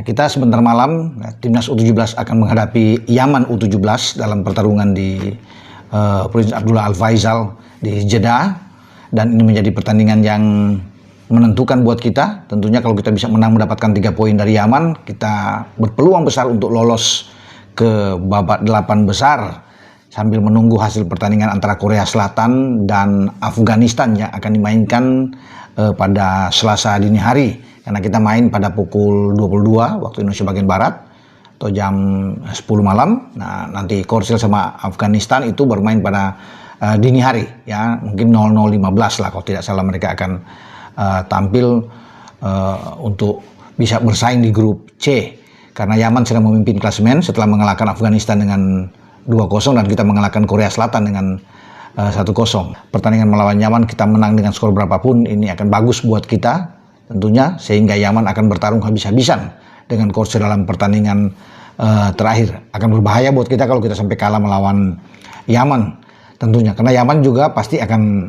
kita sebentar malam timnas U17 akan menghadapi Yaman U17 dalam pertarungan di Prince Abdullah Al Faisal di Jeddah, dan ini menjadi pertandingan yang menentukan buat kita. Tentunya kalau kita bisa menang mendapatkan 3 poin dari Yaman, kita berpeluang besar untuk lolos ke babak 8 besar sambil menunggu hasil pertandingan antara Korea Selatan dan Afghanistan yang akan dimainkan pada Selasa dini hari. Karena kita main pada pukul 22 waktu Indonesia bagian Barat atau jam 10 malam. Nah, nanti Korsel sama Afghanistan itu bermain pada dini hari, ya mungkin 00.15 lah kalau tidak salah. Mereka akan tampil untuk bisa bersaing di grup C. Karena Yaman sedang memimpin klasemen setelah mengalahkan Afghanistan dengan 2-0 dan kita mengalahkan Korea Selatan dengan 1-0. Pertandingan melawan Yaman kita menang dengan skor berapapun, ini akan bagus buat kita tentunya, sehingga Yaman akan bertarung habis-habisan dengan Korsel dalam pertandingan terakhir. Akan berbahaya buat kita kalau kita sampai kalah melawan Yaman tentunya, karena Yaman juga pasti akan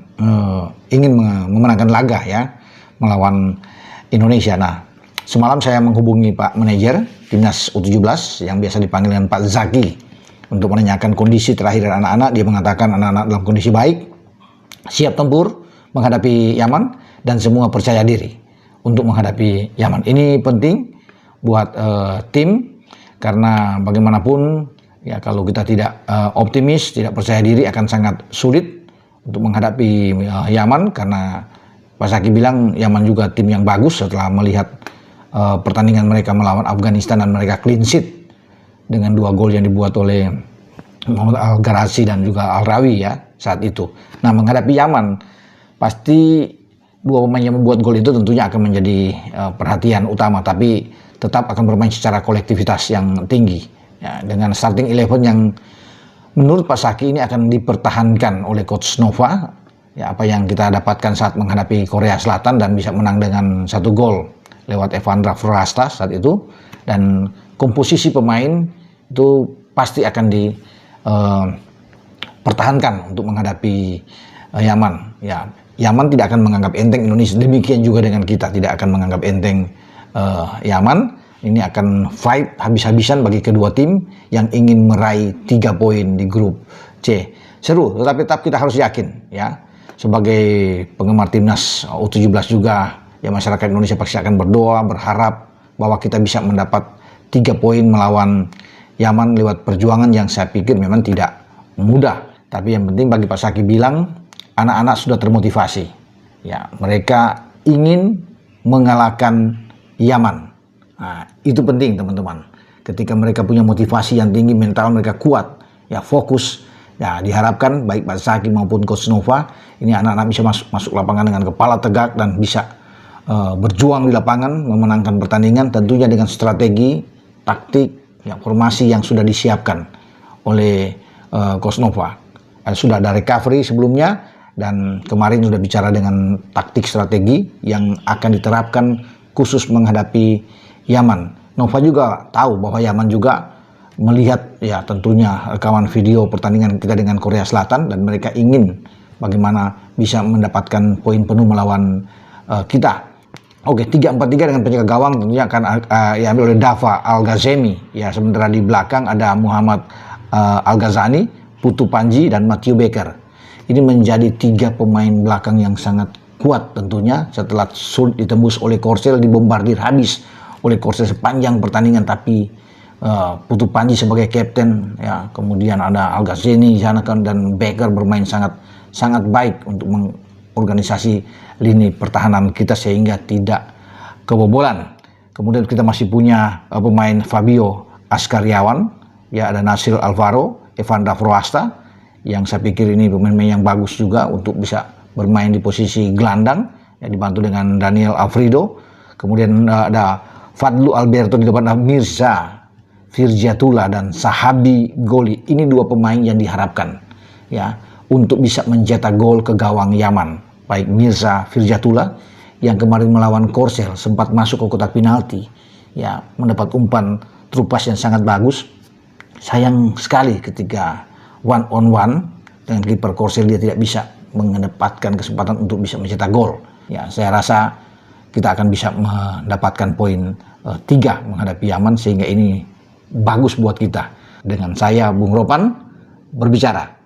ingin memenangkan laga ya melawan Indonesia. Nah, semalam saya menghubungi Pak Manajer Timnas U17 yang biasa dipanggil dengan Pak Zaki untuk menanyakan kondisi terakhir dari anak-anak. Dia mengatakan anak-anak dalam kondisi baik, siap tempur menghadapi Yaman, dan semua percaya diri untuk menghadapi Yaman. Ini penting buat tim, karena bagaimanapun ya kalau kita tidak optimis, tidak percaya diri, akan sangat sulit untuk menghadapi Yaman. Karena Pak Zaki bilang Yaman juga tim yang bagus setelah melihat pertandingan mereka melawan Afghanistan, dan mereka clean sheet dengan 2 gol yang dibuat oleh Muhammad Al-Garazi dan juga Al-Rawi ya saat itu. Nah, menghadapi Yaman pasti 2 pemain yang membuat gol itu tentunya akan menjadi perhatian utama, tapi tetap akan bermain secara kolektivitas yang tinggi ya, dengan starting 11 yang menurut Pak Zaki ini akan dipertahankan oleh Coach Nova ya, apa yang kita dapatkan saat menghadapi Korea Selatan dan bisa menang dengan 1 gol lewat Evandra Frasta saat itu. Dan komposisi pemain itu pasti akan dipertahankan untuk menghadapi Yaman ya. Yaman tidak akan menganggap enteng Indonesia, demikian juga dengan kita tidak akan menganggap enteng Yaman. Ini akan fight habis-habisan bagi kedua tim yang ingin meraih 3 poin di grup C. Seru, tetapi tetap kita harus yakin ya, sebagai penggemar timnas U17 juga ya, masyarakat Indonesia pasti akan berdoa, berharap bahwa kita bisa mendapat 3 poin melawan Yaman lewat perjuangan yang saya pikir memang tidak mudah. Tapi yang penting bagi Pak Zaki bilang, anak-anak sudah termotivasi. Ya, mereka ingin mengalahkan Yaman. Nah, itu penting teman-teman. Ketika mereka punya motivasi yang tinggi, mental mereka kuat, ya fokus. Ya, diharapkan baik Pak Zaki maupun Coach Nova ini anak-anak bisa masuk lapangan dengan kepala tegak dan bisa berjuang di lapangan, memenangkan pertandingan tentunya dengan strategi, taktik, ya, formasi yang sudah disiapkan oleh Coach Nova. Sudah ada recovery sebelumnya, dan kemarin sudah bicara dengan taktik strategi yang akan diterapkan khusus menghadapi Yaman. Nova juga tahu bahwa Yaman juga melihat ya tentunya rekaman video pertandingan kita dengan Korea Selatan, dan mereka ingin bagaimana bisa mendapatkan poin penuh melawan kita. Oke, 3-4-3 dengan penjaga gawang tentunya akan diambil oleh Dava Al-Ghazemi. Ya, sementara di belakang ada Muhammad Al-Ghazani, Putu Panji, dan Matthew Baker. Ini menjadi 3 pemain belakang yang sangat kuat tentunya setelah sulit ditembus oleh Korsel, dibombardir habis oleh Korsel sepanjang pertandingan. Tapi Putu Panji sebagai kapten, ya, kemudian ada Al-Ghazani di sana kan, dan Baker bermain sangat baik untuk mengorganisasi lini pertahanan kita sehingga tidak kebobolan. Kemudian kita masih punya pemain Fabio Askaryawan, ya, ada Nasil Alvaro, Evandra Frasta, yang saya pikir ini pemain-pemain yang bagus juga untuk bisa bermain di posisi gelandang, ya, dibantu dengan Daniel Alfredo. Kemudian ada Fadlu Alberto di depan, Mirza Firjatullah dan Sahabi Goli. Ini 2 pemain yang diharapkan ya untuk bisa mencetak gol ke gawang Yaman. Baik Mirza Firjatullah yang kemarin melawan Korsel sempat masuk ke kotak penalti, ya, mendapat umpan trupas yang sangat bagus. Sayang sekali ketika one on one dengan kiper Korsel dia tidak bisa mendapatkan kesempatan untuk bisa mencetak gol. Ya, saya rasa kita akan bisa mendapatkan poin 3 menghadapi Yaman, sehingga ini bagus buat kita. Dengan saya Bung Ropan berbicara.